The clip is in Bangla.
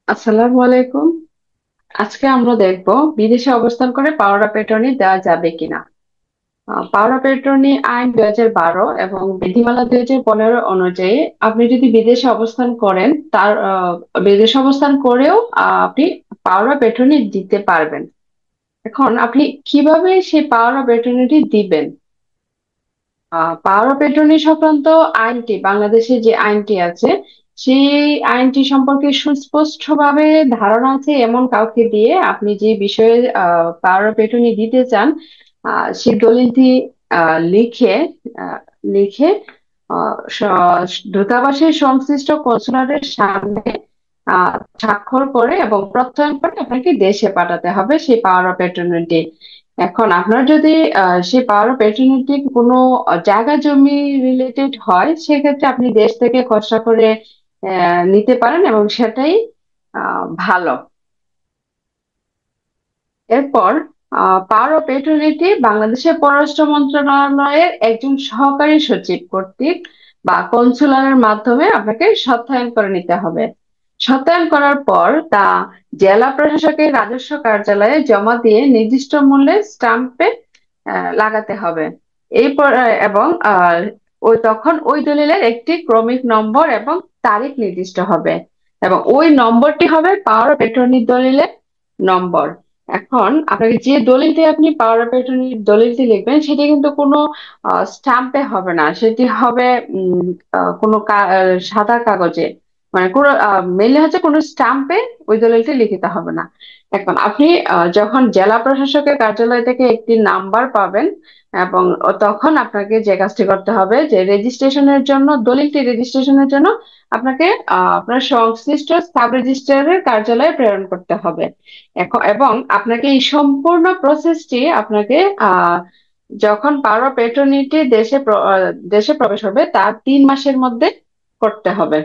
আসসালামু আলাইকুম। আজকে আমরা দেখব বিদেশে অবস্থান করে পাওয়ার অফ অ্যাটর্নি দেওয়া যাবে কিনা। পাওয়ার অফ অ্যাটর্নি আইন 2012 এবং বিধিমালা 2015 অনুযায়ী আপনি যদি বিদেশে অবস্থান করেন বিদেশে অবস্থান করেও আপনি পাওয়ার অফ অ্যাটর্নি দিতে পারবেন। এখন আপনি কিভাবে সেই পাওয়ার অফ অ্যাটর্নিটি দিবেন? পাওয়ার অফ অ্যাটর্নি সংক্রান্ত আইনটি, বাংলাদেশে যে আইনটি আছে সেই আইনটি সম্পর্কে সুস্পষ্টভাবে ধারণা আছে এমন কাউকে দিয়ে আপনি যে বিষয়ে পাওয়ার অফ অ্যাটর্নি দিতে চান সেই দলিলটি লিখে আহ, লিখে দূতাবাসের সংশ্লিষ্ট কনসুলেটের সামনে স্বাক্ষর করে এবং প্রত্যয়ন করে আপনাকে দেশে পাঠাতে হবে সেই পাওয়ার অফ অ্যাটর্নিটি। এখন আপনার যদি সেই পাওয়ার অফ অ্যাটর্নিটি কোনো জায়গা জমি রিলেটেড হয়, সেক্ষেত্রে আপনি দেশ থেকে খসড়া করে নিতে পারেন এবং সেটাই ভালো। এরপর পাওয়ার অফ অ্যাটর্নিটি বাংলাদেশের পররাষ্ট্র মন্ত্রণালয়ের একজন সহকারী সচিব কর্তৃক বা কনসুলারের মাধ্যমে আপনাকে সত্যায়ন করে নিতে হবে। সত্যায়ন করার পর তা জেলা প্রশাসকের রাজস্ব কার্যালয়ে জমা দিয়ে নির্দিষ্ট মূল্যে স্টাম্পে লাগাতে হবে। এবং ওই তখন ওই দলিলের একটি ক্রমিক নম্বর এবং তারিখ নির্দিষ্ট হবে এবং ওই নম্বরটি হবে পাওয়ার অফ অ্যাটর্নি দলিলের নম্বর। এখন আপনাকে যে দলিলটি আপনি পাওয়ার অফ অ্যাটর্নি দলিলটি লিখবেন সেটি কিন্তু কোনো স্টাম্পে হবে না, সেটি হবে কোনো সাদা কাগজে, মানে কোনো মেনলি হচ্ছে কোনো স্টাম্পে ওই দলিলটি লিখিত হবে না। এখন আপনি যখন জেলা প্রশাসকের কার্যালয় থেকে একটি নাম্বার পাবেন এবং তখন আপনাকে যে কাজটি করতে হবে যে রেজিস্ট্রেশনের জন্য, দলিলটি রেজিস্ট্রেশনের জন্য আপনাকে আপনার সংশ্লিষ্ট সাব রেজিস্ট্রারের কার্যালয়ে প্রেরণ করতে হবে। এবং আপনাকে এই সম্পূর্ণ প্রসেসটি আপনাকে আহ যখন পাওয়ার অফ অ্যাটর্নিটি দেশে প্রবেশ হবে তার 3 মাসের মধ্যে করতে হবে।